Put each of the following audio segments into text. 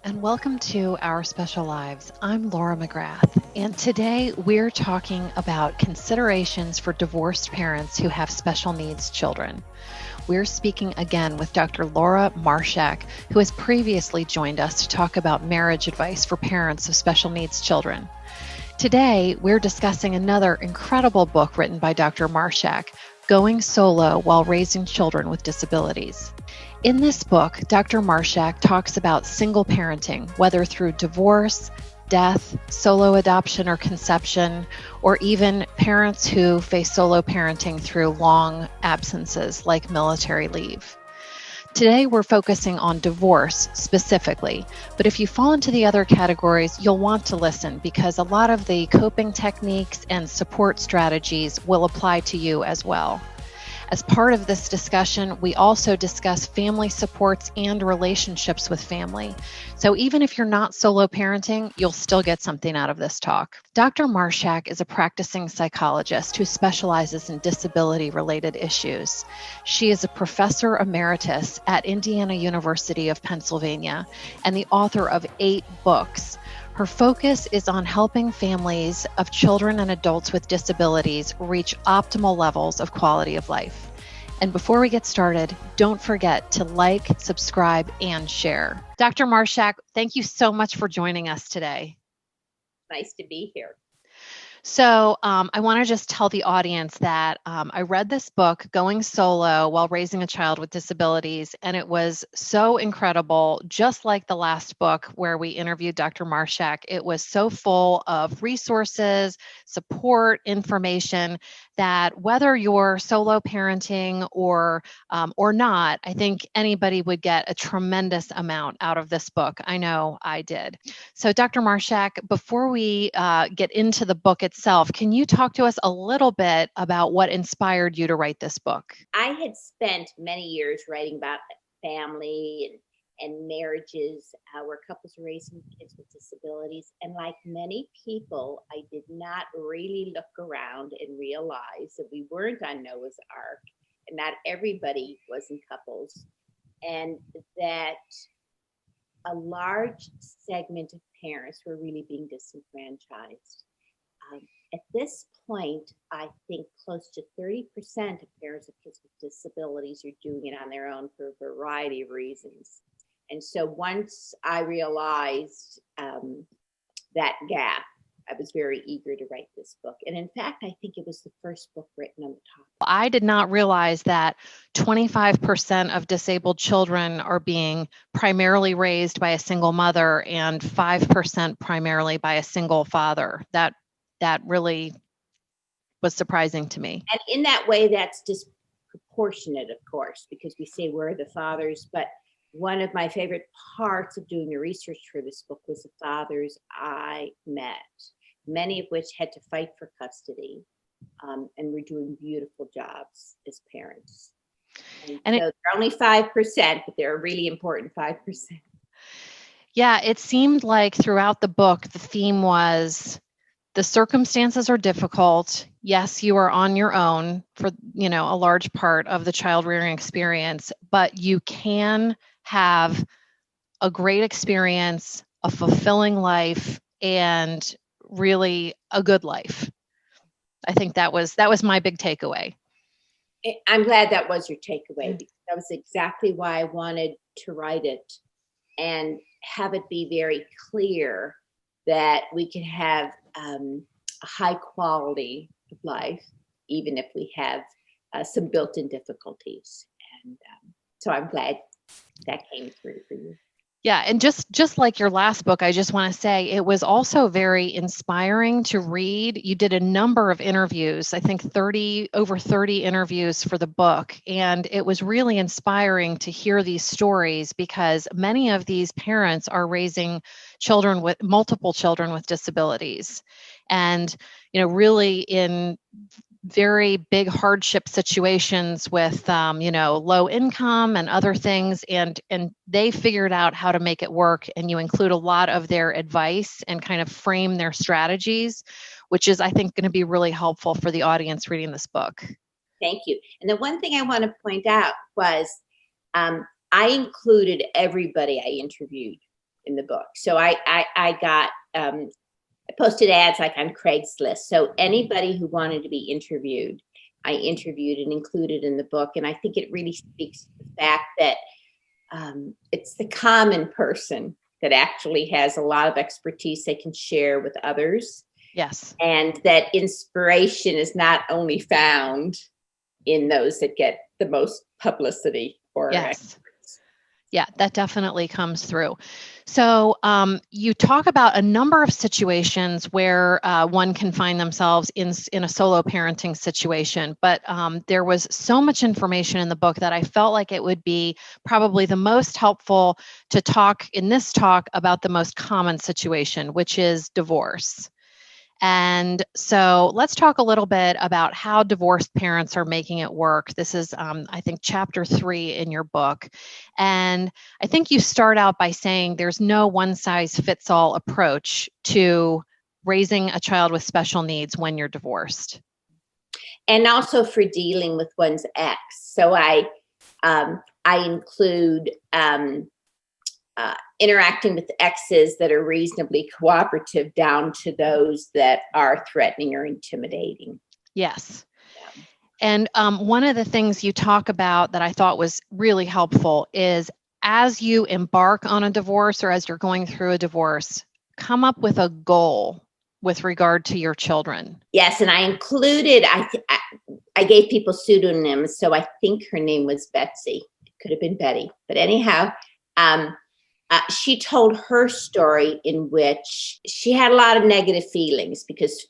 and welcome to Our Special Lives. I'm Laura McGrath, and today we're talking about considerations for divorced parents who have special needs children. We're speaking again with Dr. Laura Marshak, who has previously joined us to talk about marriage advice for parents of special needs children. Today, we're discussing another incredible book written by Dr. Marshak, Going Solo While Raising Children with Disabilities. In this book, Dr. Marshak talks about single parenting, whether through divorce, death, solo adoption or conception, or even parents who face solo parenting through long absences like military leave. Today, we're focusing on divorce specifically, but if you fall into the other categories, you'll want to listen because a lot of the coping techniques and support strategies will apply to you as well. As part of this discussion, we also discuss family supports and relationships with family. So even if you're not solo parenting, you'll still get something out of this talk. Dr. Marshak is a practicing psychologist who specializes in disability-related issues. She is a professor emeritus at Indiana University of Pennsylvania and the author of 8 books. Her focus is on helping families of children and adults with disabilities reach optimal levels of quality of life. And before we get started, don't forget to like, subscribe, and share. Dr. Marshak, thank you so much for joining us today. Nice to be here. So I want to just tell the audience that I read this book, Going Solo While Raising a Child with Disabilities, and it was so incredible, just like the last book where we interviewed Dr. Marshak. It was so full of resources, support, information that whether you're solo parenting or not, I think anybody would get a tremendous amount out of this book. I know I did. So Dr. Marshak, before we get into the book itself, can you talk to us a little bit about what inspired you to write this book? I had spent many years writing about family and marriages where couples are raising kids with disabilities. And like many people, I did not really look around and realize that we weren't on Noah's Ark and not everybody was in couples, and that a large segment of parents were really being disenfranchised. At this point, I think close to 30% of parents of kids with disabilities are doing it on their own for a variety of reasons. And so once I realized that gap, I was very eager to write this book. And in fact, I think it was the first book written on the topic. I did not realize that 25% of disabled children are being primarily raised by a single mother and 5% primarily by a single father. That really was surprising to me. And in that way, that's disproportionate, of course, because we say we're the fathers. But one of my favorite parts of doing the research for this book was the fathers I met, many of which had to fight for custody and were doing beautiful jobs as parents. And so they're only 5%, but they're a really important 5%. Yeah, it seemed like throughout the book, the theme was the circumstances are difficult. Yes, you are on your own for, a large part of the child rearing experience, but you can have a great experience, a fulfilling life, and really a good life. I think that was my big takeaway. I'm glad that was your takeaway, because that was exactly why I wanted to write it and have it be very clear that we can have a high quality of life, even if we have some built-in difficulties. And so I'm glad that came through for you. Yeah, and just like your last book, I just want to say it was also very inspiring to read. You did a number of interviews, I think over 30 interviews for the book, and it was really inspiring to hear these stories because many of these parents are raising multiple children with disabilities, and really in very big hardship situations with low income and other things, and they figured out how to make it work, and you include a lot of their advice and kind of frame their strategies, which is, I think, going to be really helpful for the audience reading this book. Thank you. And the one thing I want to point out was I included everybody I interviewed in the book. So I got, I posted ads like on Craigslist. So anybody who wanted to be interviewed, I interviewed and included in the book. And I think it really speaks to the fact that it's the common person that actually has a lot of expertise they can share with others. Yes. And that inspiration is not only found in those that get the most publicity or Yes. Yeah, that definitely comes through. So you talk about a number of situations where one can find themselves in a solo parenting situation, but there was so much information in the book that I felt like it would be probably the most helpful to talk in this talk about the most common situation, which is divorce. And so let's talk a little bit about how divorced parents are making it work. This is, I think, chapter 3 in your book. And I think you start out by saying there's no one size fits all approach to raising a child with special needs when you're divorced. And also for dealing with one's ex. So I include interacting with exes that are reasonably cooperative down to those that are threatening or intimidating. Yes. And one of the things you talk about that I thought was really helpful is as you embark on a divorce or as you're going through a divorce, come up with a goal with regard to your children. Yes, and I included, I gave people pseudonyms, so I think her name was Betsy. It could have been Betty. But anyhow, she told her story in which she had a lot of negative feelings because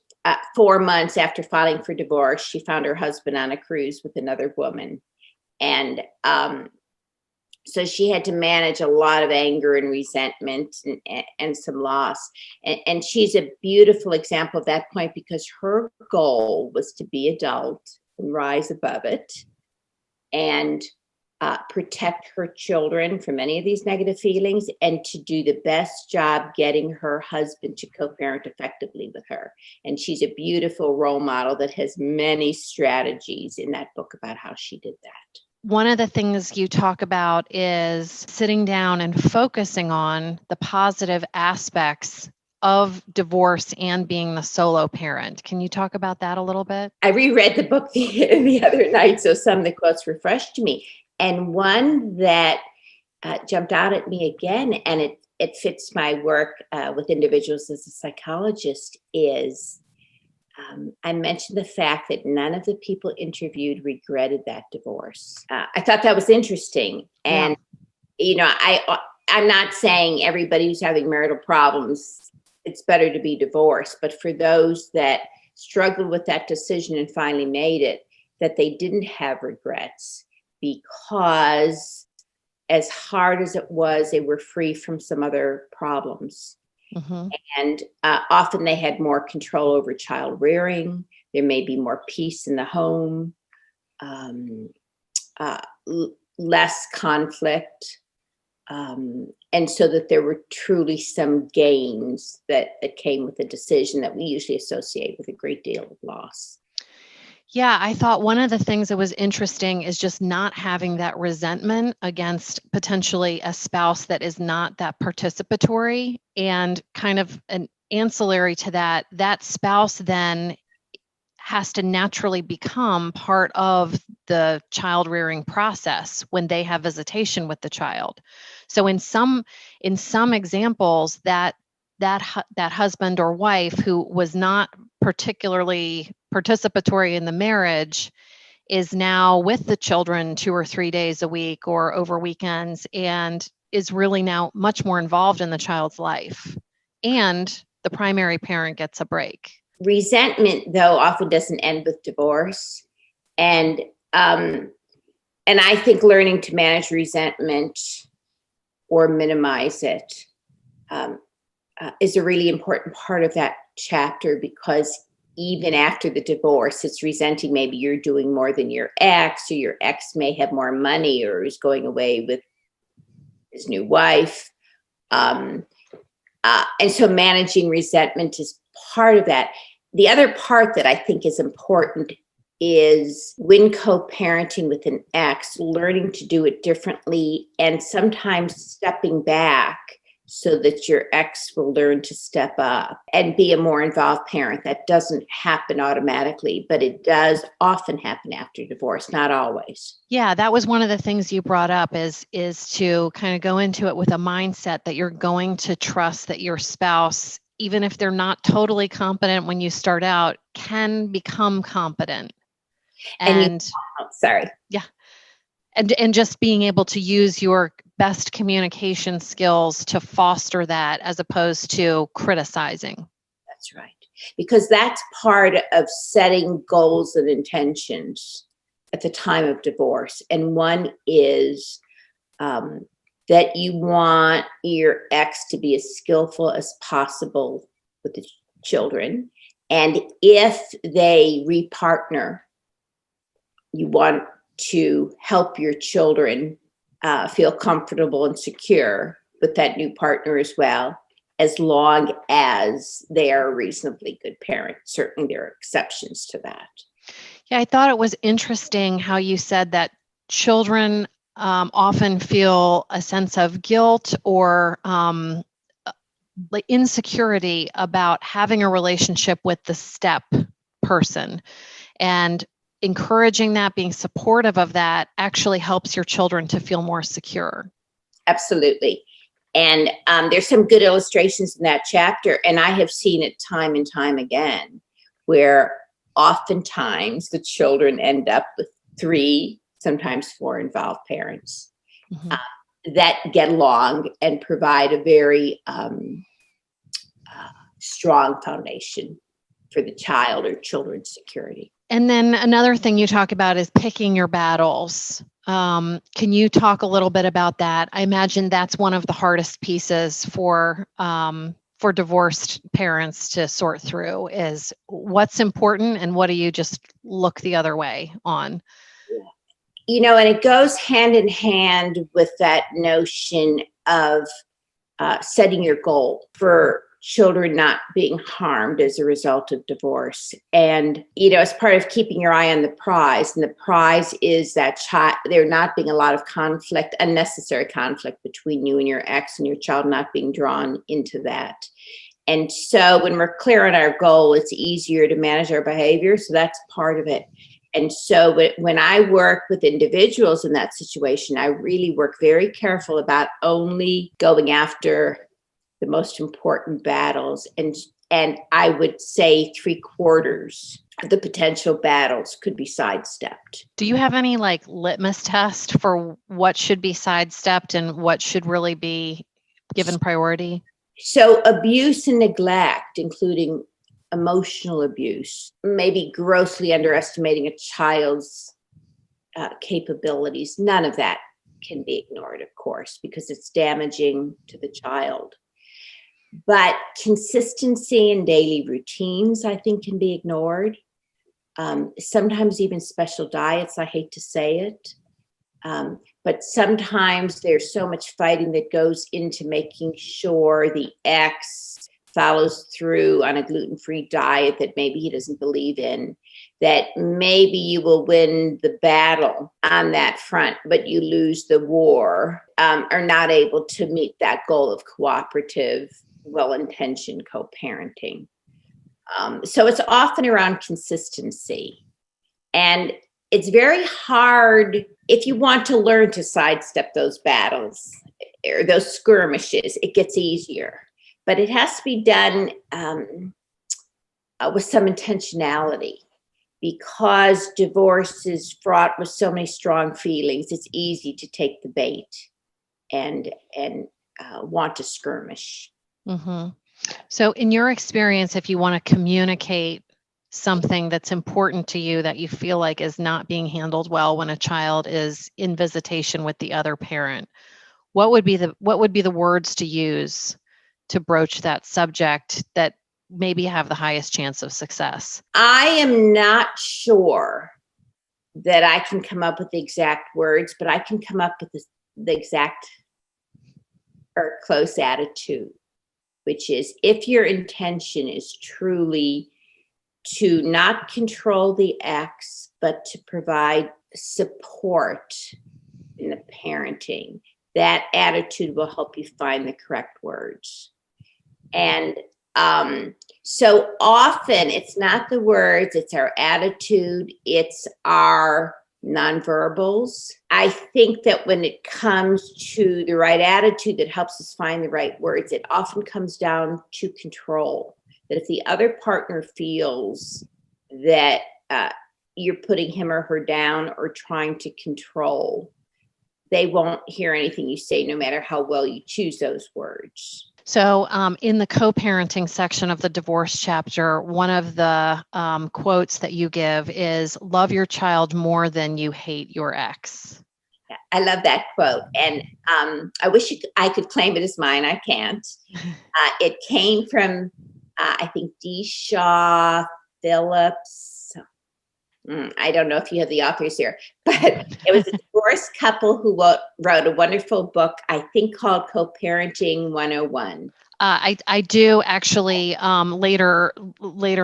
4 months after filing for divorce, she found her husband on a cruise with another woman. And so she had to manage a lot of anger and resentment and some loss. And she's a beautiful example of that point because her goal was to be adult and rise above it and protect her children from any of these negative feelings and to do the best job getting her husband to co-parent effectively with her. And she's a beautiful role model that has many strategies in that book about how she did that. One of the things you talk about is sitting down and focusing on the positive aspects of divorce and being the solo parent. Can you talk about that a little bit? I reread the book the other night, so some of the quotes refreshed me. And one that jumped out at me again, and it fits my work with individuals as a psychologist, is I mentioned the fact that none of the people interviewed regretted that divorce. I thought that was interesting. And, you know, I'm not saying everybody who's having marital problems, it's better to be divorced. But for those that struggled with that decision and finally made it, that they didn't have regrets because as hard as it was, they were free from some other problems. Mm-hmm. And often they had more control over child rearing. There may be more peace in the home, less conflict. And so that there were truly some gains that came with the decision that we usually associate with a great deal of loss. Yeah, I thought one of the things that was interesting is just not having that resentment against potentially a spouse that is not that participatory, and kind of an ancillary to that, that spouse then has to naturally become part of the child rearing process when they have visitation with the child. So in some examples, that husband or wife who was not particularly participatory in the marriage is now with the children 2 or 3 days a week or over weekends and is really now much more involved in the child's life. And the primary parent gets a break. Resentment, though, often doesn't end with divorce. And I think learning to manage resentment or minimize it is a really important part of that chapter, because even after the divorce, it's resenting maybe you're doing more than your ex, or your ex may have more money or is going away with his new wife. And so managing resentment is part of that. The other part that I think is important is when co-parenting with an ex, learning to do it differently and sometimes stepping back so that your ex will learn to step up and be a more involved parent. That doesn't happen automatically, but it does often happen after divorce, not always. Yeah, that was one of the things you brought up is to kind of go into it with a mindset that you're going to trust that your spouse, even if they're not totally competent when you start out, can become competent. And sorry. Yeah. And just being able to use your best communication skills to foster that as opposed to criticizing. That's right. Because that's part of setting goals and intentions at the time of divorce. And one is that you want your ex to be as skillful as possible with the children. And if they repartner, you want to help your children feel comfortable and secure with that new partner as well, as long as they are a reasonably good parent. Certainly there are exceptions to that. Yeah, I thought it was interesting how you said that children often feel a sense of guilt or like insecurity about having a relationship with the step person. And encouraging that, being supportive of that, actually helps your children to feel more secure. Absolutely. And there's some good illustrations in that chapter. And I have seen it time and time again, where oftentimes the children end up with 3, sometimes 4 involved parents that get along and provide a very strong foundation for the child or children's security. And then another thing you talk about is picking your battles. Can you talk a little bit about that? I imagine that's one of the hardest pieces for divorced parents to sort through, is what's important and what do you just look the other way on? You know, and it goes hand in hand with that notion of setting your goal for children not being harmed as a result of divorce. And, you know, as part of keeping your eye on the prize, and the prize is that there not being a lot of conflict, unnecessary conflict between you and your ex, and your child not being drawn into that. And so when we're clear on our goal, it's easier to manage our behavior. So that's part of it. And so when I work with individuals in that situation, I really work very careful about only going after the most important battles. And I would say 3/4 of the potential battles could be sidestepped. Do you have any like litmus test for what should be sidestepped and what should really be given priority? So abuse and neglect, including emotional abuse, maybe grossly underestimating a child's capabilities, none of that can be ignored, of course, because it's damaging to the child. But consistency in daily routines, I think, can be ignored. Sometimes even special diets, I hate to say it. But sometimes there's so much fighting that goes into making sure the ex follows through on a gluten-free diet that maybe he doesn't believe in, that maybe you will win the battle on that front, but you lose the war, are not able to meet that goal of cooperative, well-intentioned co-parenting. So it's often around consistency. And it's very hard if you want to learn to sidestep those battles or those skirmishes. It gets easier, but it has to be done with some intentionality, because divorce is fraught with so many strong feelings. It's easy to take the bait and want to skirmish. Mm-hmm. So in your experience, if you want to communicate something that's important to you that you feel like is not being handled well when a child is in visitation with the other parent, what would be the words to use to broach that subject that maybe have the highest chance of success? I am not sure that I can come up with the exact words, but I can come up with the exact or close attitude, which is, if your intention is truly to not control the ex, but to provide support in the parenting, that attitude will help you find the correct words. And so often it's not the words, it's our attitude, it's our nonverbals. I think that when it comes to the right attitude that helps us find the right words, it often comes down to control. That if the other partner feels that you're putting him or her down or trying to control, they won't hear anything you say, no matter how well you choose those words. So, in the co-parenting section of the divorce chapter, one of the quotes that you give is, "Love your child more than you hate your ex." I love that quote. And I wish I could claim it as mine. I can't. It came from, I think, D. Shaw Phillips. I don't know if you have the authors here, but it was a divorced couple who wrote a wonderful book, I think, called Co-Parenting 101. I do actually, later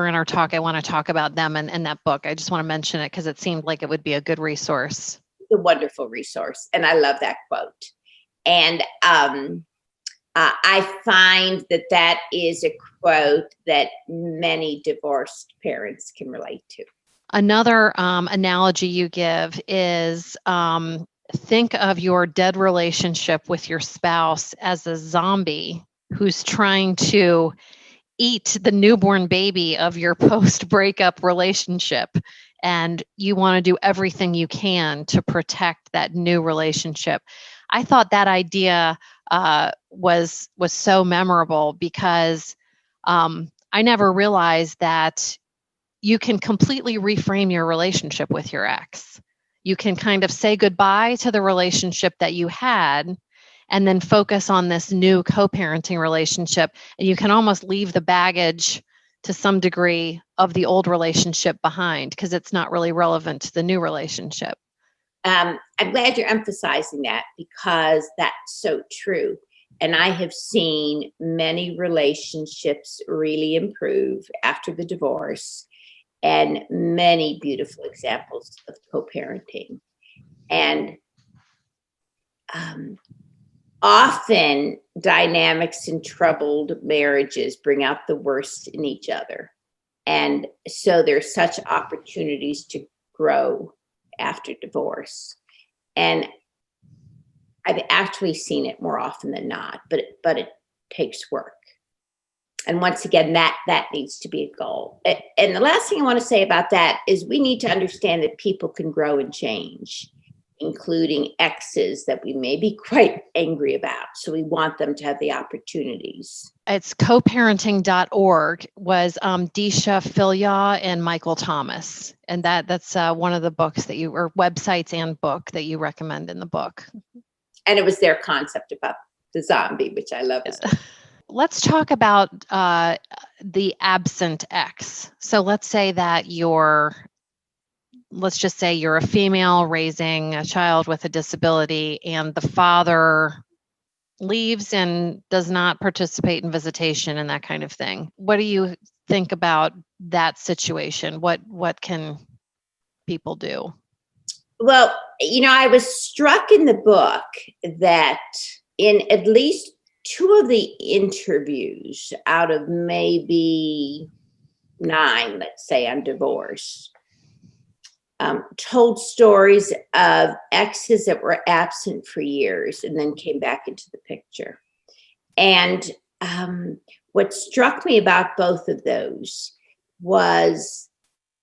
in our talk, I want to talk about them and that book. I just want to mention it because it seemed like it would be a good resource. It's a wonderful resource, and I love that quote. And I find that is a quote that many divorced parents can relate to. Another analogy you give is, think of your dead relationship with your spouse as a zombie who's trying to eat the newborn baby of your post-breakup relationship. And you want to do everything you can to protect that new relationship. I thought that idea was so memorable because I never realized that you can completely reframe your relationship with your ex. You can kind of say goodbye to the relationship that you had and then focus on this new co-parenting relationship. And you can almost leave the baggage to some degree of the old relationship behind because it's not really relevant to the new relationship. I'm glad you're emphasizing that because that's so true. And I have seen many relationships really improve after the divorce, and many beautiful examples of co-parenting. And often dynamics in troubled marriages bring out the worst in each other. And so there's such opportunities to grow after divorce. And I've actually seen it more often than not, but it takes work. And once again, that needs to be a goal. And the last thing I want to say about that is we need to understand that people can grow and change, including exes that we may be quite angry about. So we want them to have the opportunities. It's coparenting.org was Disha Filya and Michael Thomas. And that's one of the books that or websites and book that you recommend in the book. And it was their concept about the zombie, which I love as well. Let's talk about the absent ex. So let's say that let's just say you're a female raising a child with a disability and the father leaves and does not participate in visitation and that kind of thing. What do you think about that situation? What can people do? Well, I was struck in the book that in at least 2 of the interviews out of maybe 9, let's say, on divorce, told stories of exes that were absent for years and then came back into the picture. And what struck me about both of those was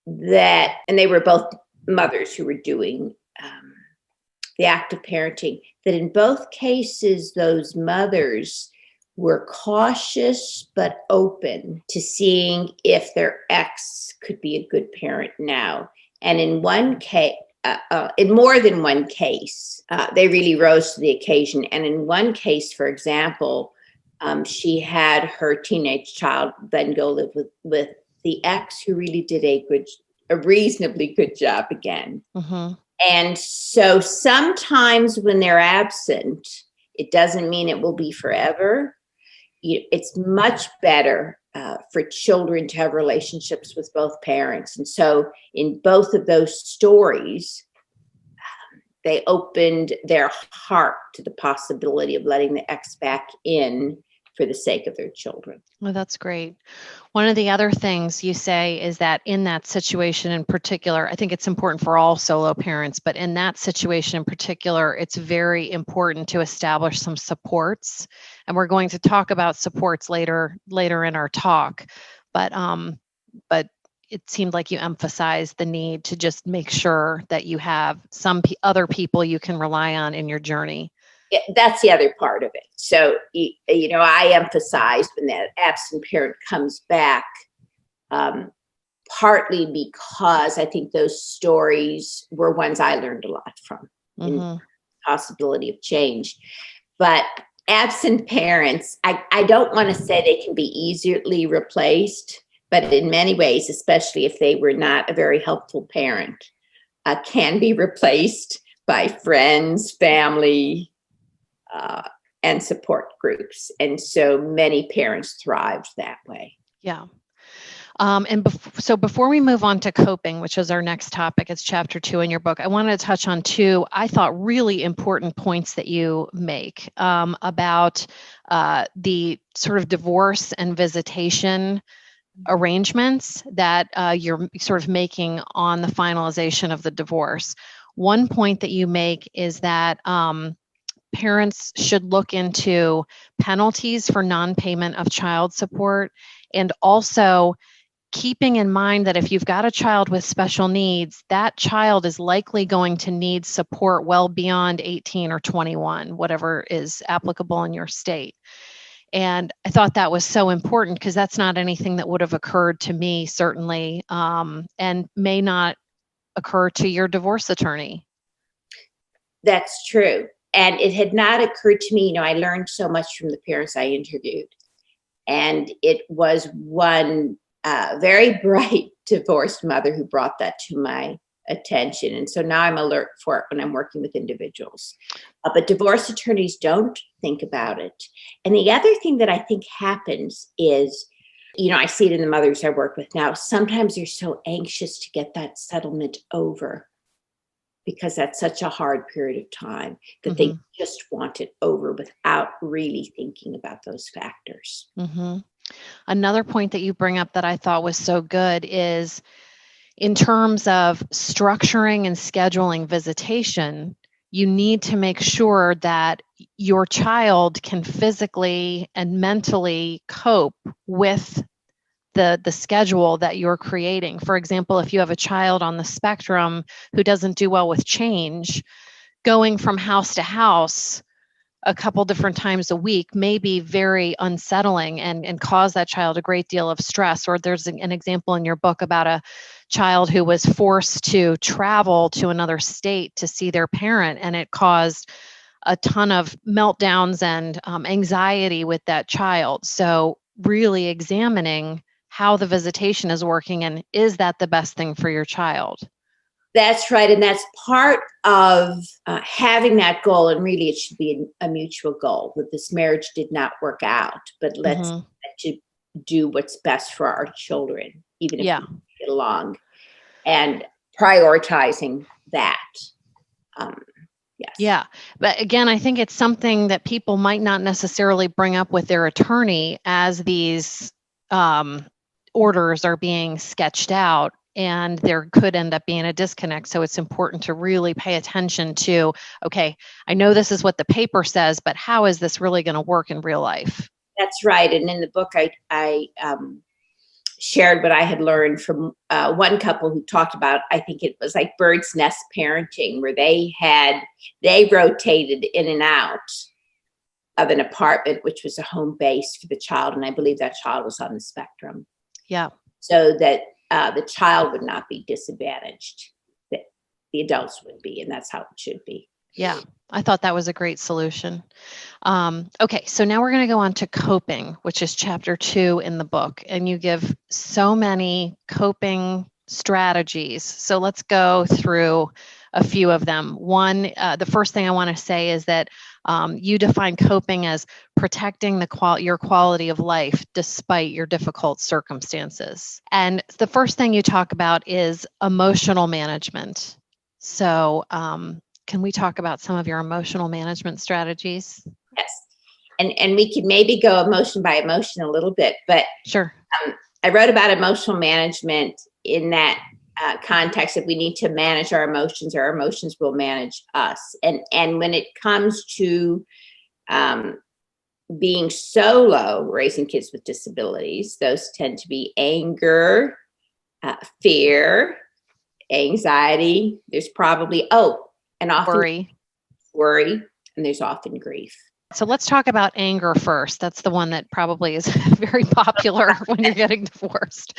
that, and they were both mothers who were doing the act of parenting, that in both cases, those mothers were cautious but open to seeing if their ex could be a good parent now. And in one case, in more than one case, they really rose to the occasion. And in one case, for example, she had her teenage child then go live with the ex, who really did a reasonably good job again. Mm-hmm. And so sometimes when they're absent, it doesn't mean it will be forever. It's much better for children to have relationships with both parents. And so in both of those stories, they opened their heart to the possibility of letting the ex back in for the sake of their children. Well, that's great. One of the other things you say is that in that situation in particular, I think it's important for all solo parents, but in that situation in particular, it's very important to establish some supports. And we're going to talk about supports later in our talk. But it seemed like you emphasized the need to just make sure that you have some other people you can rely on in your journey. That's the other part of it. So, I emphasized when that absent parent comes back, partly because I think those stories were ones I learned a lot from in possibility of change. But absent parents, I don't want to say they can be easily replaced, but in many ways, especially if they were not a very helpful parent, can be replaced by friends, family, and support groups. And so many parents thrived that way. Yeah. So before we move on to coping, which is our next topic, it's chapter 2 in your book, I wanted to touch on 2, I thought, really important points that you make about the sort of divorce and visitation arrangements that you're sort of making on the finalization of the divorce. One point that you make is that parents should look into penalties for non-payment of child support, and also keeping in mind that if you've got a child with special needs, that child is likely going to need support well beyond 18 or 21, whatever is applicable in your state. And I thought that was so important because that's not anything that would have occurred to me, certainly, and may not occur to your divorce attorney. That's true. And it had not occurred to me, I learned so much from the parents I interviewed. And it was one very bright divorced mother who brought that to my attention. And so now I'm alert for it when I'm working with individuals. But divorce attorneys don't think about it. And the other thing that I think happens is, I see it in the mothers I work with now. Sometimes they're so anxious to get that settlement over because that's such a hard period of time that they just want it over without really thinking about those factors. Another point that you bring up that I thought was so good is in terms of structuring and scheduling visitation, you need to make sure that your child can physically and mentally cope with the schedule that you're creating. For example, if you have a child on the spectrum who doesn't do well with change, going from house to house a couple different times a week may be very unsettling and cause that child a great deal of stress. Or there's an example in your book about a child who was forced to travel to another state to see their parent, and it caused a ton of meltdowns and anxiety with that child. So really examining how the visitation is working and is that the best thing for your child? That's right. And that's part of having that goal. And really, it should be a mutual goal that this marriage did not work out, but let's to do what's best for our children, even if we don't get along, and prioritizing that. Yes. Yeah. But again, I think it's something that people might not necessarily bring up with their attorney as these orders are being sketched out, and there could end up being a disconnect. So it's important to really pay attention to, okay, I know this is what the paper says, but how is this really going to work in real life? That's right. And in the book, I shared what I had learned from one couple who talked about, I think it was like bird's nest parenting, where they rotated in and out of an apartment, which was a home base for the child. And I believe that child was on the spectrum. Yeah. So that the child would not be disadvantaged, that the adults would be, and that's how it should be. Yeah, I thought that was a great solution. Okay, so now we're going to go on to coping, which is chapter 2 in the book, and you give so many coping strategies. So let's go through a few of them. One, the first thing I want to say is that you define coping as protecting your quality of life despite your difficult circumstances. And the first thing you talk about is emotional management. So Can we talk about some of your emotional management strategies? Yes. And we could maybe go emotion by emotion a little bit, but Sure. I wrote about emotional management in that context that we need to manage our emotions will manage us. And when it comes to being solo raising kids with disabilities, those tend to be anger, fear, anxiety. There's probably, and often worry, and there's often grief. So let's talk about anger first. That's the one that probably is very popular when you're getting divorced.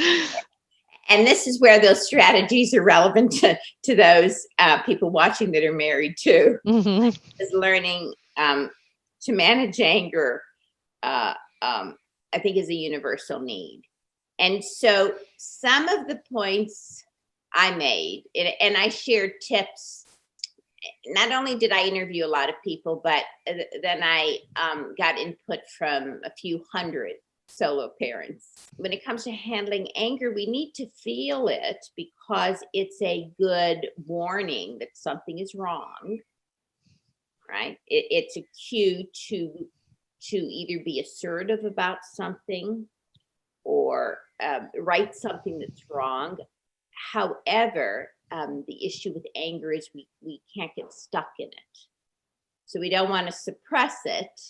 And this is where those strategies are relevant to those people watching that are married too. Mm-hmm. Is learning to manage anger, I think, is a universal need. And so some of the points I made, and I shared tips. Not only did I interview a lot of people, but then I got input from a few hundred solo parents. When it comes to handling anger, we need to feel it because it's a good warning that something is wrong, right? It's a cue to either be assertive about something or right something that's wrong. However, the issue with anger is we can't get stuck in it. So we don't want to suppress it,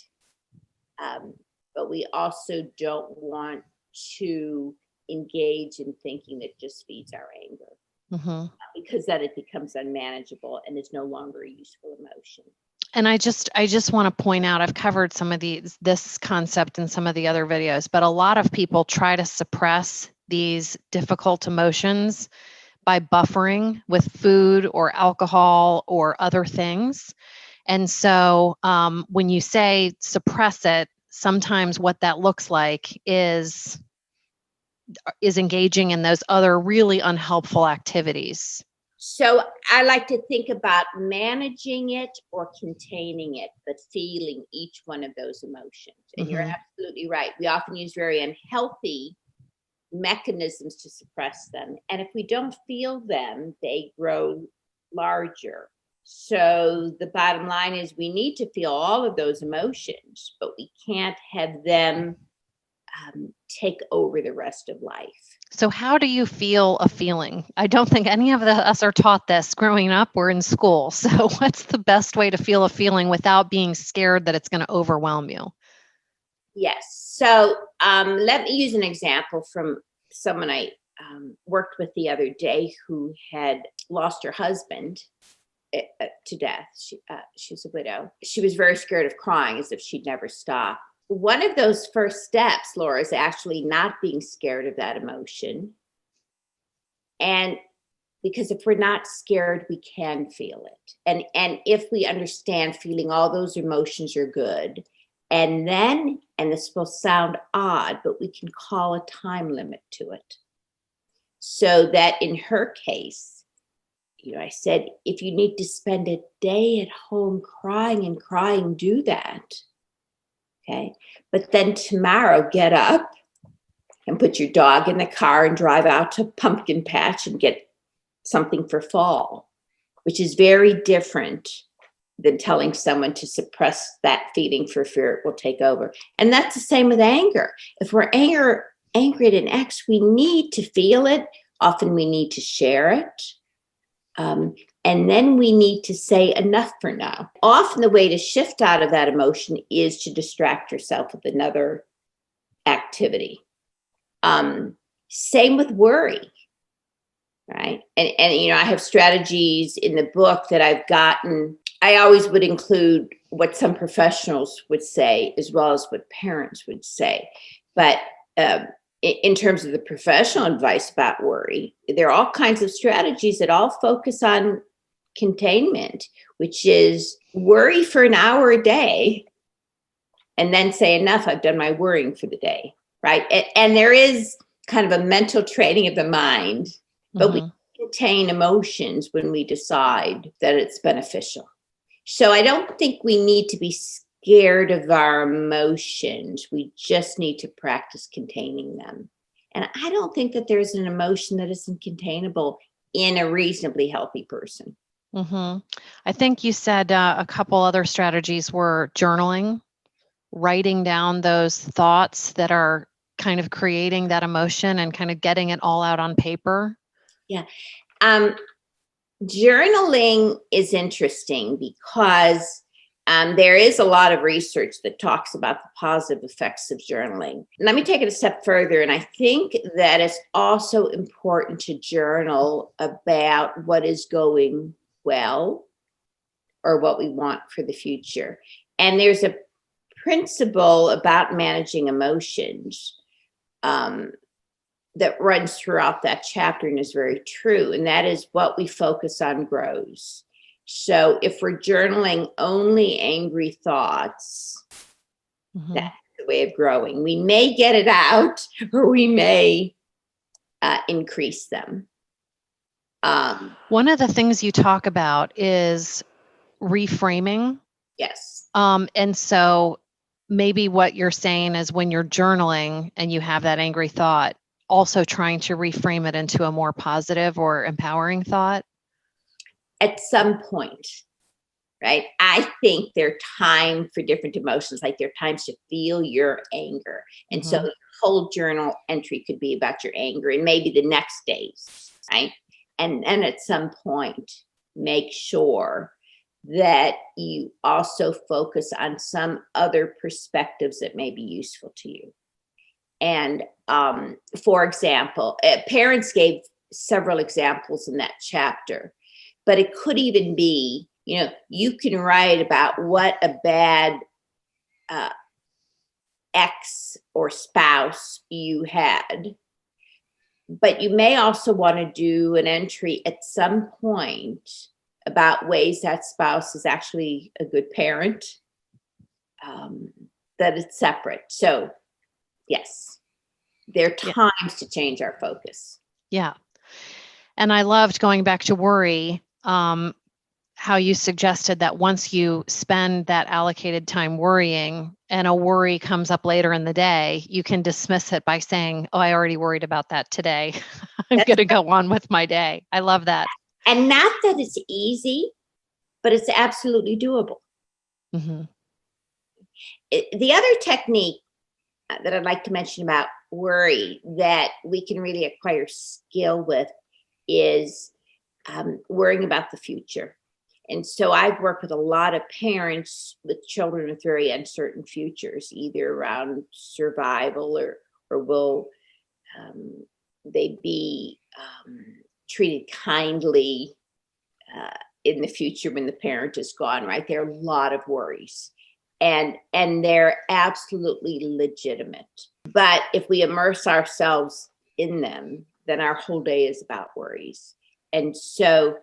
but we also don't want to engage in thinking that just feeds our anger, because then it becomes unmanageable and is no longer a useful emotion. And I just want to point out, I've covered some of this concept in some of the other videos, but a lot of people try to suppress these difficult emotions by buffering with food or alcohol or other things. And so when you say suppress it, sometimes what that looks like is engaging in those other really unhelpful activities. So I like to think about managing it or containing it, but feeling each one of those emotions. And you're absolutely right. We often use very unhealthy mechanisms to suppress them. And if we don't feel them, they grow larger. So the bottom line is we need to feel all of those emotions, but we can't have them take over the rest of life. So how do you feel a feeling? I don't think any of us are taught this growing up. We're in school. So what's the best way to feel a feeling without being scared that it's going to overwhelm you? Yes. So let me use an example from someone I worked with the other day who had lost her husband to death. She's a widow. She was very scared of crying, as if she'd never stop. One of those first steps, Laura, is actually not being scared of that emotion. And because if we're not scared, we can feel it. And if we understand feeling all those emotions are good, and then, and this will sound odd, but we can call a time limit to it. So that in her case, I said, if you need to spend a day at home crying, do that. Okay. But then tomorrow, get up and put your dog in the car and drive out to Pumpkin Patch and get something for fall, which is very different than telling someone to suppress that feeling for fear it will take over. And that's the same with anger. If we're angry at an ex, we need to feel it. Often we need to share it. And then we need to say enough for now. Often the way to shift out of that emotion is to distract yourself with another activity. Same with worry, right? And I have strategies in the book that I've gotten. I always would include what some professionals would say as well as what parents would say. But in terms of the professional advice about worry, there are all kinds of strategies that all focus on containment, which is worry for an hour a day and then say, enough, I've done my worrying for the day, right? And there is kind of a mental training of the mind, but we contain emotions when we decide that it's beneficial. So I don't think we need to be scared of our emotions. We just need to practice containing them. And I don't think that there's an emotion that isn't containable in a reasonably healthy person. Mm-hmm. I think you said a couple other strategies were journaling, writing down those thoughts that are kind of creating that emotion and kind of getting it all out on paper. Yeah. Um, Journaling is interesting because there is a lot of research that talks about the positive effects of journaling. Let me take it a step further. And I think that it's also important to journal about what is going well or what we want for the future. And there's a principle about managing emotions um, that runs throughout that chapter and is very true. And that is what we focus on grows. So if we're journaling only angry thoughts, Mm-hmm. that's the way of growing. We may get it out or we may increase them. One of the things you talk about is reframing. Yes. And so maybe what you're saying is when you're journaling and you have that angry thought, also trying to reframe it into a more positive or empowering thought. At some point, right? I think there are times for different emotions, like there are times to feel your anger. And so Mm-hmm. your whole journal entry could be about your anger and maybe the next days, right? And then at some point, make sure that you also focus on some other perspectives that may be useful to you. And for example, parents gave several examples in that chapter, but it could even be, you can write about what a bad uh, ex or spouse you had, but you may also want to do an entry at some point about ways that spouse is actually a good parent, that it's separate. So, yes, there are Yeah. times to change our focus. Yeah. And I loved going back to worry, how you suggested that once you spend that allocated time worrying and a worry comes up later in the day, you can dismiss it by saying, oh, I already worried about that today. I'm That's going to go on with my day. I love that. And not that it's easy, but it's absolutely doable. Mm-hmm. The other technique that I'd like to mention about worry that we can really acquire skill with is worrying about the future. And so I've worked with a lot of parents with children with very uncertain futures, either around survival or will they be treated kindly in the future when the parent is gone, right? There are a lot of worries. And they're absolutely legitimate. But if we immerse ourselves in them, then our whole day is about worries. And so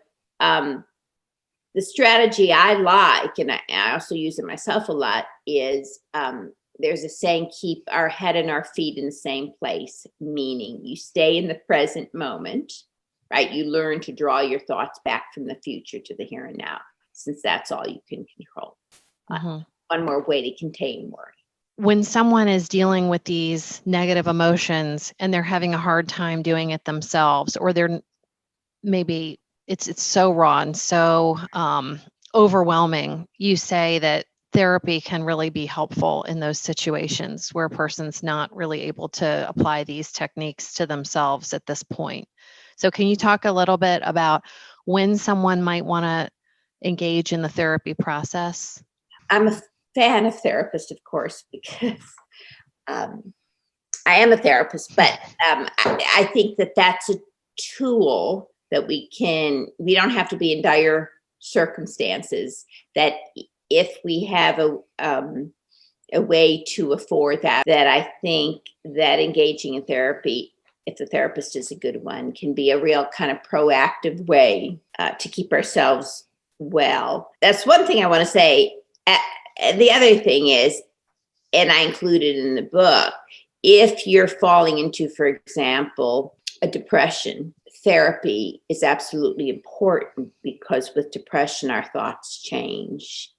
the strategy I like, and I also use it myself a lot, is there's a saying, keep our head and our feet in the same place, meaning you stay in the present moment, right? You learn to draw your thoughts back from the future to the here and now, since that's all you can control. Mm-hmm. One more way to contain worry. When someone is dealing with these negative emotions and they're having a hard time doing it themselves, or they're maybe it's so raw and so overwhelming, you say that therapy can really be helpful in those situations where a person's not really able to apply these techniques to themselves at this point. So can you talk a little bit about when someone might want to engage in the therapy process? I'm a fan of therapists, of course, because um, I am a therapist, but I think that that's a tool that we don't have to be in dire circumstances, that if we have a way to afford that I think that engaging in therapy, if the therapist is a good one, can be a real kind of proactive way to keep ourselves well. That's one thing I want to say. The other thing is, and I included in the book, if you're falling into, for example, a depression, therapy is absolutely important, because with depression, our thoughts change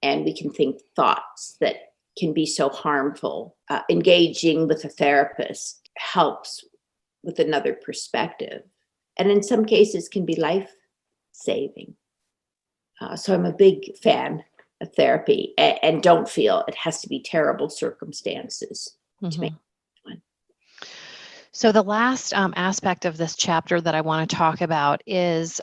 and we can think thoughts that can be so harmful. Engaging with a therapist helps with another perspective, and in some cases can be life saving. So I'm a big fan of therapy, and don't feel it has to be terrible circumstances to make Mhm. it fun. So, the last aspect of this chapter that I want to talk about is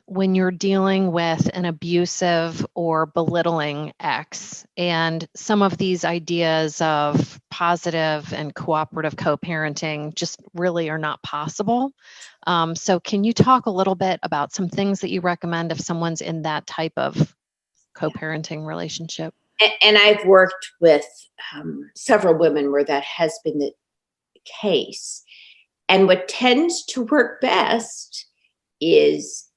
when you're dealing with an abusive or belittling ex, and some of these ideas of positive and cooperative co parenting just really are not possible. So, can you talk a little bit about some things that you recommend if someone's in that type of co parenting relationship? And I've worked with several women where that has been the case. And what tends to work best is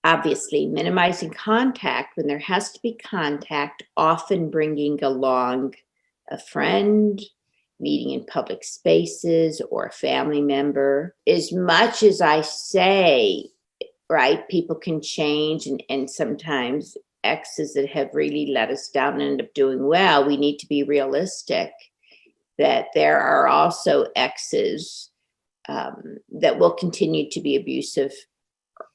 obviously minimizing contact when there has to be contact, often bringing along a friend, meeting in public spaces, or a family member. As much as I say, right, people can change, and sometimes exes that have really let us down and end up doing well, we need to be realistic that there are also exes that will continue to be abusive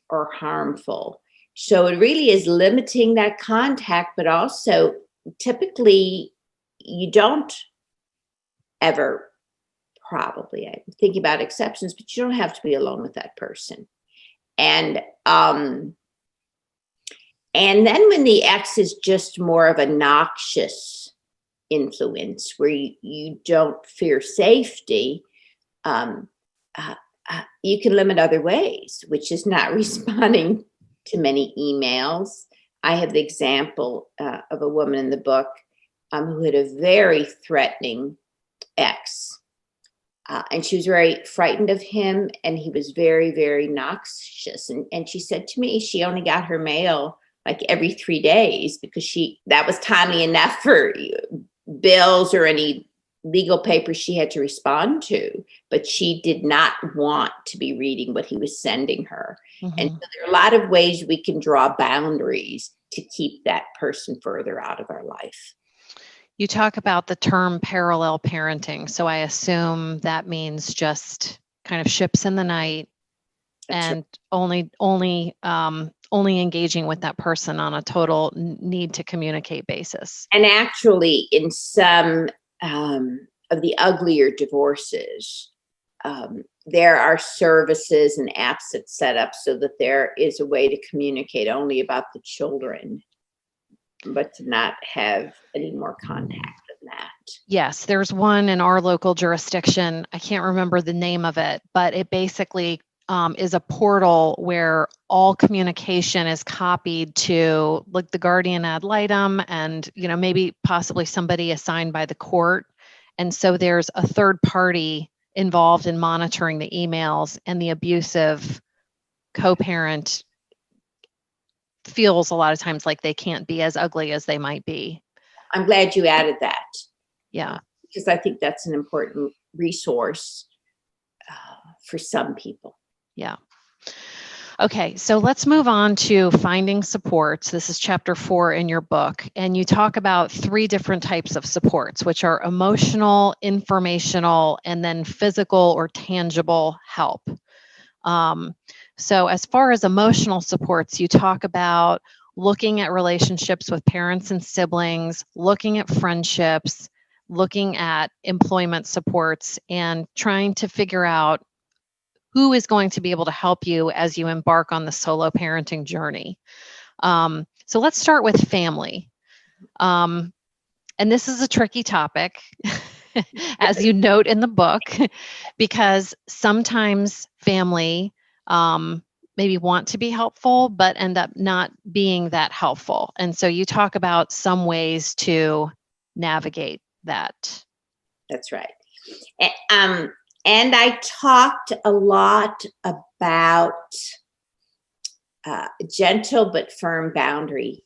or harmful. So it really is limiting that contact, but also typically you don't ever, probably, I'm thinking about exceptions, but you don't have to be alone with that person. And then when the ex is just more of a noxious influence where you don't fear safety, um, you can limit other ways, which is not responding to many emails. I have the example of a woman in the book who had a very threatening ex. And she was very frightened of him, and he was very, very noxious. And she said to me, she only got her mail like every 3 days because that was timely enough for bills or any legal papers she had to respond to, but she did not want to be reading what he was sending her. And so Mhm. there are a lot of ways we can draw boundaries to keep that person further out of our life. You talk about the term parallel parenting. So I assume that means just kind of ships in the night That's right. and only engaging with that person on a total need to communicate basis. And actually, in some of the uglier divorces, there are services and apps that set up so that there is a way to communicate only about the children, but to not have any more contact than that. Yes, there's one in our local jurisdiction. I can't remember the name of it, but it basically is a portal where all communication is copied to like the guardian ad litem and maybe possibly somebody assigned by the court. And so there's a third party involved in monitoring the emails, and the abusive co-parent feels a lot of times like they can't be as ugly as they might be. I'm glad you added that Yeah. because I think that's an important resource for some people. Yeah. Okay, so let's move on to finding supports. This is chapter 4 in your book, and you talk about 3 different types of supports, which are emotional, informational, and then physical or tangible help. So, as far as emotional supports, you talk about looking at relationships with parents and siblings, looking at friendships, looking at employment supports, and trying to figure out who is going to be able to help you as you embark on the solo parenting journey. So let's start with family. And this is a tricky topic, as you note in the book, because sometimes family maybe want to be helpful, but end up not being that helpful. And so you talk about some ways to navigate that. That's right. And I talked a lot about gentle but firm boundary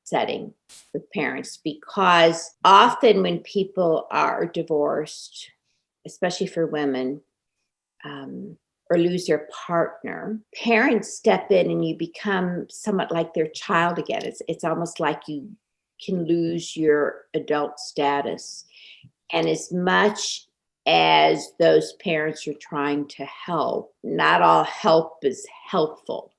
setting with parents, because often when people are divorced, especially for women, or lose their partner, parents step in and you become somewhat like their child again. It's almost like you can lose your adult status. And as much as those parents are trying to help, not all help is helpful.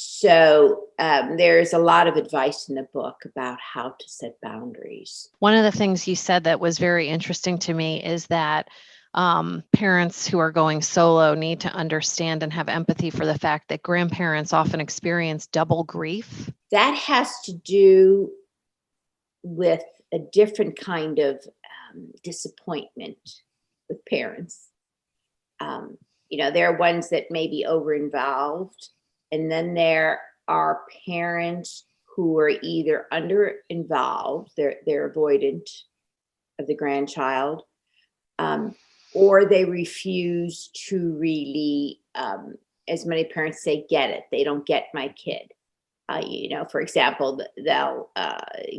So there's a lot of advice in the book about how to set boundaries. One of the things you said that was very interesting to me is that parents who are going solo need to understand and have empathy for the fact that grandparents often experience double grief. That has to do with a different kind of disappointment with parents. There are ones that may be over involved, and then there are parents who are either under involved, they're avoidant of the grandchild, or they refuse to really, as many parents say, get it. They don't get my kid. For example, they'll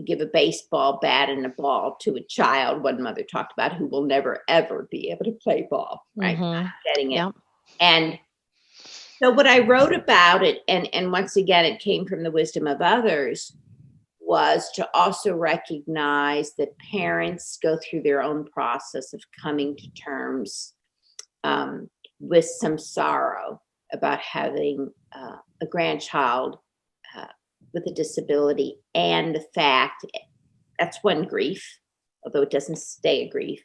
give a baseball bat and a ball to a child, one mother talked about, who will never, ever be able to play ball, right? Mm-hmm. Not getting it. Yep. And so what I wrote about it, and once again, it came from the wisdom of others, was to also recognize that parents go through their own process of coming to terms with some sorrow about having a grandchild with a disability, and the fact that's one grief, although it doesn't stay a grief.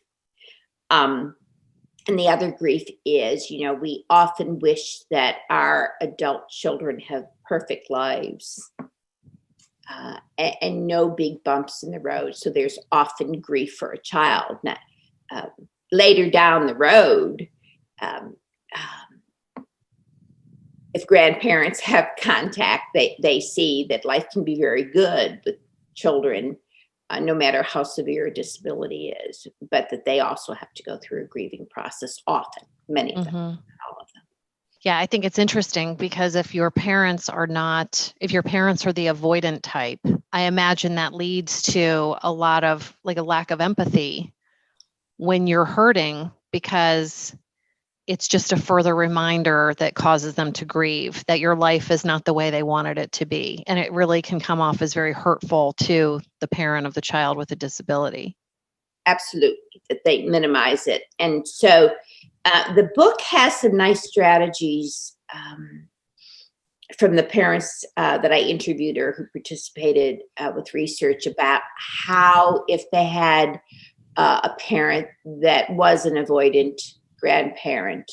And the other grief is, we often wish that our adult children have perfect lives and no big bumps in the road. So there's often grief for a child. Now, later down the road, if grandparents have contact, they see that life can be very good with children, no matter how severe a disability is, but that they also have to go through a grieving process often, many of them, all of them. Yeah, I think it's interesting because if your parents are the avoidant type, I imagine that leads to a lot of a lack of empathy when you're hurting, because it's just a further reminder that causes them to grieve that your life is not the way they wanted it to be. And it really can come off as very hurtful to the parent of the child with a disability. Absolutely, that they minimize it. And so the book has some nice strategies from the parents that I interviewed or who participated with research about how, if they had a parent that was an avoidant grandparent,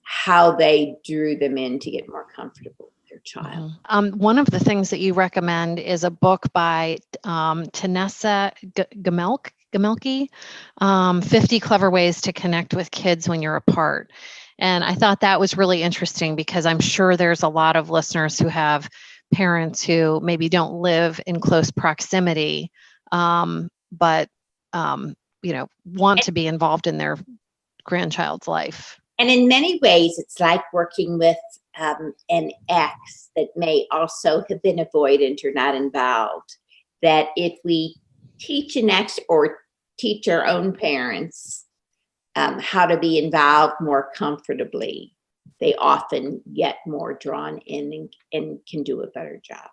how they drew them in to get more comfortable with their child. One of the things that you recommend is a book by Tanessa Gamelke, 50 Clever Ways to Connect with Kids When You're Apart. And I thought that was really interesting because I'm sure there's a lot of listeners who have parents who maybe don't live in close proximity, but want to be involved in their grandchild's life. And in many ways, it's like working with an ex that may also have been avoidant or not involved. That if we teach an ex or teach our own parents how to be involved more comfortably, they often get more drawn in and can do a better job.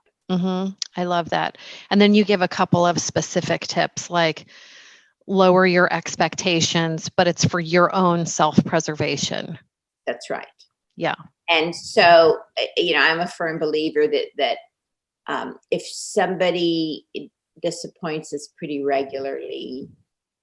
I love that. And then you give a couple of specific tips, like lower your expectations, but it's for your own self-preservation. That's right. Yeah. And so, I'm a firm believer that if somebody disappoints us pretty regularly,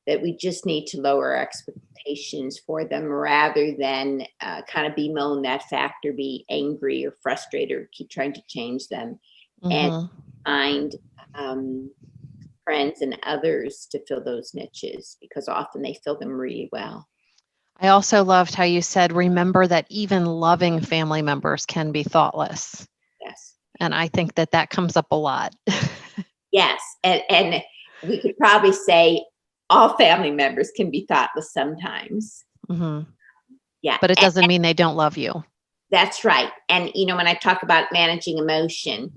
that we just need to lower our expectations for them rather than kind of bemoan that fact or be angry or frustrated or keep trying to change them, and find friends and others to fill those niches, because often they fill them really well. I also loved how you said, remember that even loving family members can be thoughtless. Yes. And I think that comes up a lot. Yes. And we could probably say all family members can be thoughtless sometimes. Yeah. But it doesn't mean they don't love you. That's right. And, when I talk about managing emotion,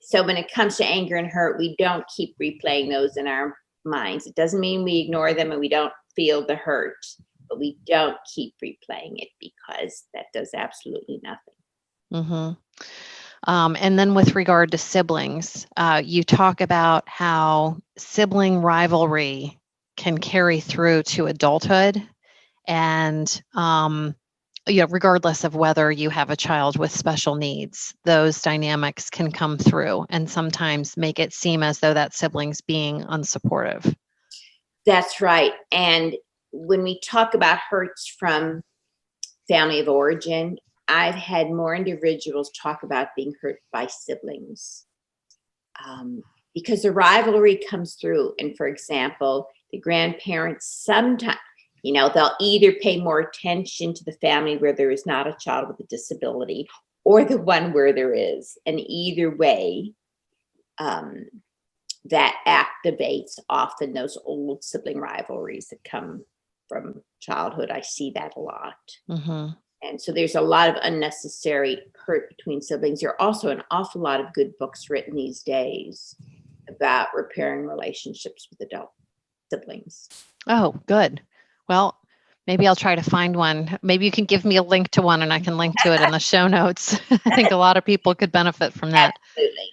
so when it comes to anger and hurt, we don't keep replaying those in our minds. It doesn't mean we ignore them and we don't feel the hurt, but we don't keep replaying it, because that does absolutely nothing. And then with regard to siblings, you talk about how sibling rivalry can carry through to adulthood. And regardless of whether you have a child with special needs, those dynamics can come through and sometimes make it seem as though that sibling's being unsupportive. That's right. And when we talk about hurts from family of origin, I've had more individuals talk about being hurt by siblings, because the rivalry comes through. And for example, the grandparents sometimes, they'll either pay more attention to the family where there is not a child with a disability or the one where there is. And either way, that activates often those old sibling rivalries that come from childhood. I see that a lot. Mm-hmm. And so there's a lot of unnecessary hurt between siblings. There are also an awful lot of good books written these days about repairing relationships with adult siblings. Oh, good. Well, maybe I'll try to find one. Maybe you can give me a link to one and I can link to it in the show notes. I think a lot of people could benefit from that. Absolutely.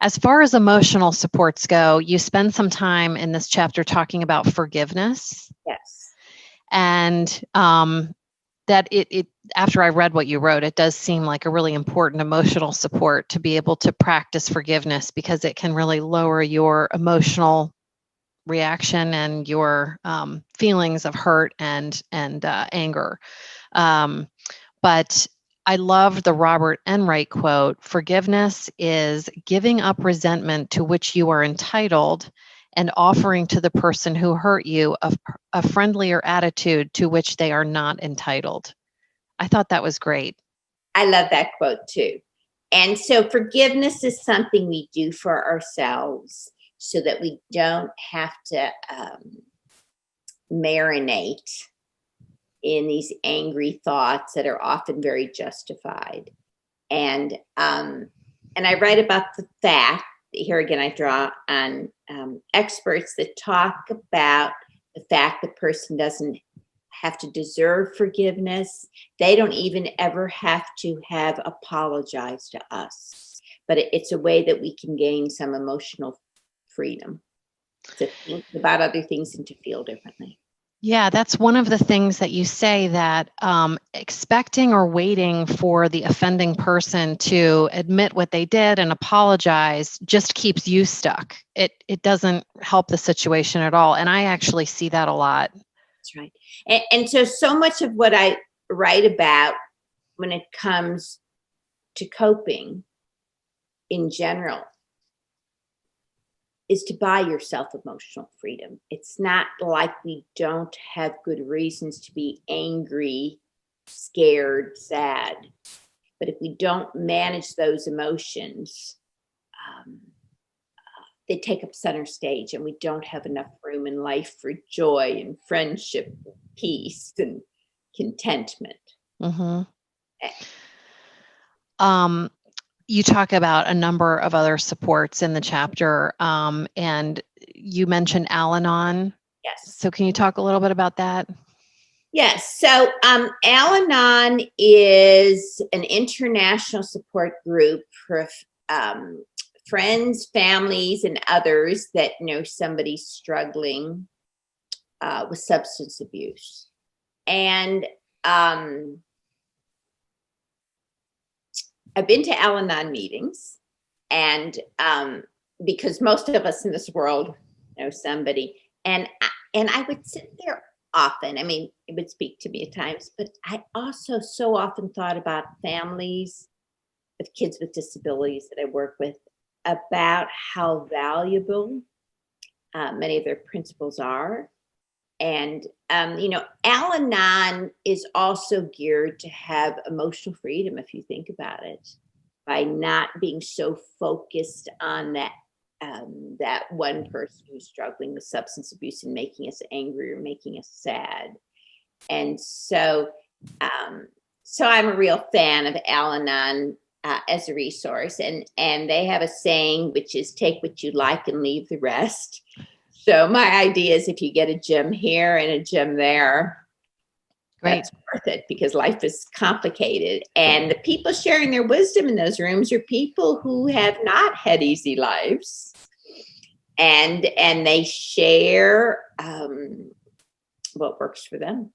As far as emotional supports go, you spend some time in this chapter talking about forgiveness. Yes. And that it after I read what you wrote, it does seem like a really important emotional support to be able to practice forgiveness, because it can really lower your emotional reaction and your feelings of hurt and anger. But I love the Robert Enright quote: "Forgiveness is giving up resentment to which you are entitled and offering to the person who hurt you a friendlier attitude to which they are not entitled." I thought that was great. I love that quote too. And so forgiveness is something we do for ourselves so that we don't have to marinate in these angry thoughts that are often very justified. And I write about the fact, here again, I draw on experts that talk about the fact the person doesn't have to deserve forgiveness. They don't even ever have to have apologized to us. But it's a way that we can gain some emotional freedom to think about other things and to feel differently. Yeah, that's one of the things that you say, that expecting or waiting for the offending person to admit what they did and apologize just keeps you stuck. It doesn't help the situation at all. And I actually see that a lot. That's right. And so much of what I write about when it comes to coping in general is to buy yourself emotional freedom. It's not like we don't have good reasons to be angry, scared, sad. But if we don't manage those emotions, they take up center stage, and we don't have enough room in life for joy and friendship, peace, and contentment. Mm-hmm. You talk about a number of other supports in the chapter, and you mentioned Al-Anon. Yes. So can you talk a little bit about that? Yes. So Al-Anon is an international support group for friends, families, and others that know somebody struggling with substance abuse. And I've been to Al-Anon meetings, and because most of us in this world know somebody, and I would sit there often. I mean, it would speak to me at times, but I also so often thought about families of kids with disabilities that I work with, about how valuable many of their principles are. And, Al-Anon is also geared to have emotional freedom, if you think about it, by not being so focused on that one person who's struggling with substance abuse and making us angry or making us sad. And so I'm a real fan of Al-Anon as a resource. And they have a saying, which is take what you like and leave the rest. So my idea is if you get a gym here and a gym there, Great. that's worth it, because life is complicated. And the people sharing their wisdom in those rooms are people who have not had easy lives. And they share what works for them.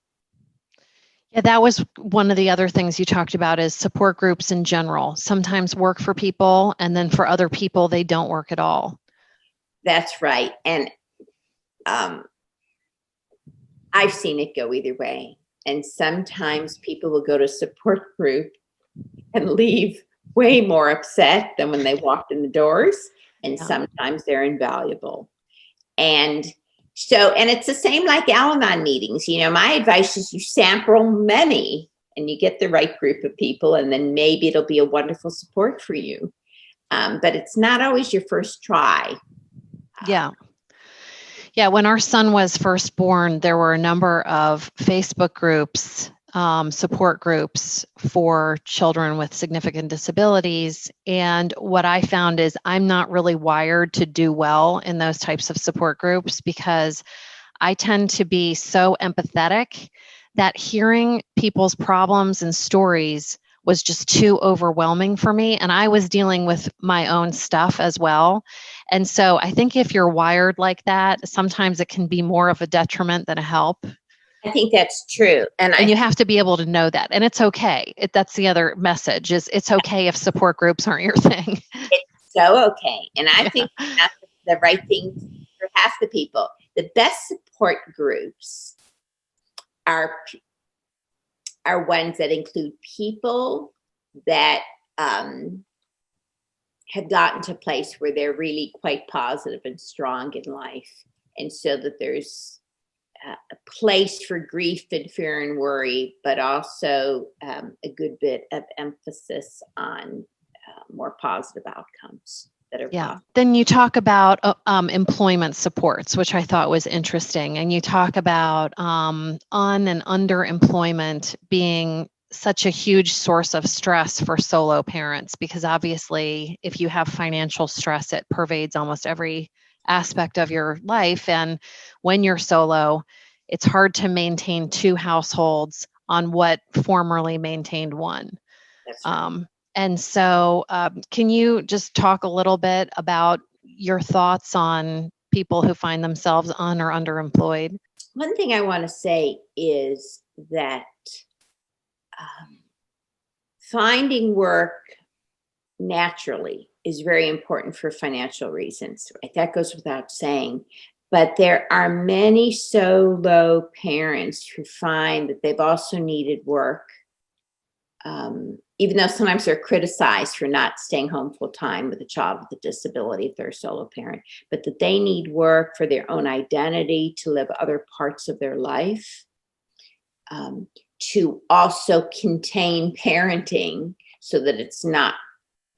Yeah, that was one of the other things you talked about is support groups in general. Sometimes work for people, and then for other people, they don't work at all. That's right. And um, I've seen it go either way. And sometimes people will go to support group and leave way more upset than when they walked in the doors. And Yeah. sometimes they're invaluable. And so, and it's the same like Al-Anon meetings. You know, my advice is you sample many and you get the right group of people, and then maybe it'll be a wonderful support for you. But it's not always your first try. Yeah. Yeah, when our son was first born, there were a number of Facebook groups, support groups for children with significant disabilities. And what I found is I'm not really wired to do well in those types of support groups because I tend to be so empathetic that hearing people's problems and stories was just too overwhelming for me. And I was dealing with my own stuff as well. And so I think if you're wired like that, sometimes it can be more of a detriment than a help. I think that's true. And And I you have to be able to know that. And it's okay. That's the other message is it's okay if support groups aren't your thing. It's so okay. And I Yeah. think that's the right thing for half the people. The best support groups are are ones that include people that have gotten to a place where they're really quite positive and strong in life. And so that there's a place for grief and fear and worry, but also a good bit of emphasis on more positive outcomes that are Yeah. possible. Then you talk about employment supports, which I thought was interesting. And you talk about un and underemployment being such a huge source of stress for solo parents, because obviously, if you have financial stress, it pervades almost every aspect of your life. And when you're solo, it's hard to maintain two households on what formerly maintained one. That's right. And so, can you just talk a little bit about your thoughts on people who find themselves un or underemployed? One thing I want to say is that um, finding work naturally is very important for financial reasons. Right? That goes without saying. But there are many solo parents who find that they've also needed work, even though sometimes they're criticized for not staying home full time with a child with a disability if they're a solo parent, but that they need work for their own identity, to live other parts of their life, to also contain parenting so that it's not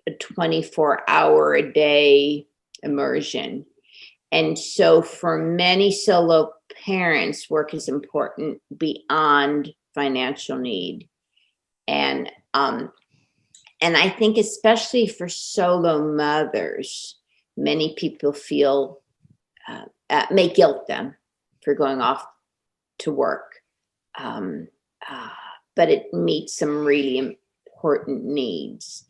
a 24-hour a day immersion. And so for many solo parents, work is important beyond financial need. And I think especially for solo mothers, many people feel may guilt them for going off to work. Um, uh, but it meets some really important needs.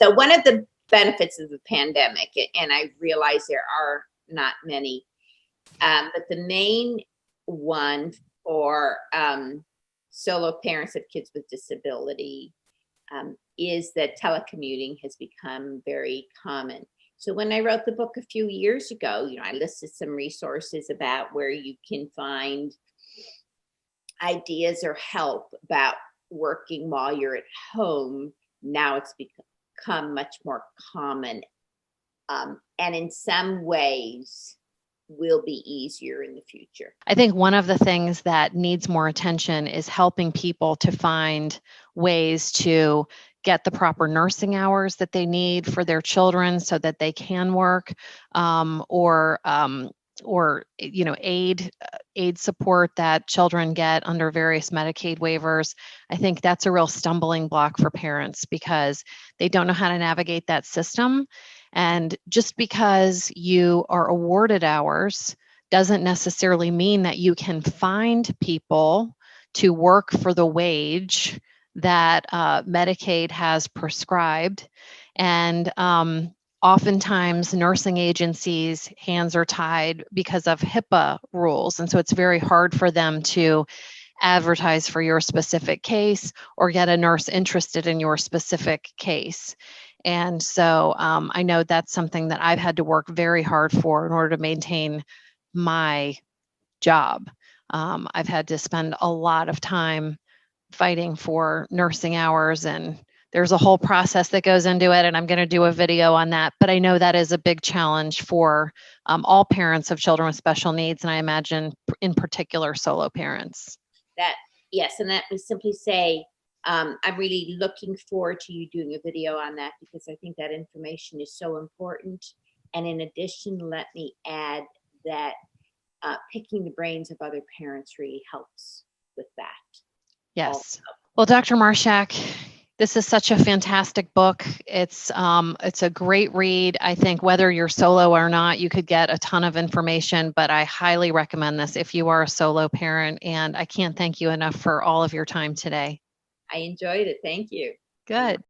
So one of the benefits of the pandemic, and I realize there are not many, but the main one for solo parents of kids with disability is that telecommuting has become very common. So when I wrote the book a few years ago, I listed some resources about where you can find ideas or help about working while you're at home. Now it's become much more common, and in some ways will be easier in the future. I think one of the things that needs more attention is helping people to find ways to get the proper nursing hours that they need for their children so that they can work, or aid support that children get under various Medicaid waivers. I think that's a real stumbling block for parents because they don't know how to navigate that system. And just because you are awarded hours doesn't necessarily mean that you can find people to work for the wage that Medicaid has prescribed. And oftentimes, nursing agencies' hands are tied because of HIPAA rules. And so it's very hard for them to advertise for your specific case or get a nurse interested in your specific case. And so I know that's something that I've had to work very hard for in order to maintain my job. I've had to spend a lot of time fighting for nursing hours, and there's a whole process that goes into it, and I'm going to do a video on that. But I know that is a big challenge for all parents of children with special needs, and I imagine in particular solo parents. That yes, and that we simply say, I'm really looking forward to you doing a video on that because I think that information is so important. And in addition, let me add that picking the brains of other parents really helps with that. Yes. Also. Well, Dr. Marshak, this is such a fantastic book. It's a great read. I think whether you're solo or not, you could get a ton of information, but I highly recommend this if you are a solo parent. And I can't thank you enough for all of your time today. I enjoyed it. Thank you. Good.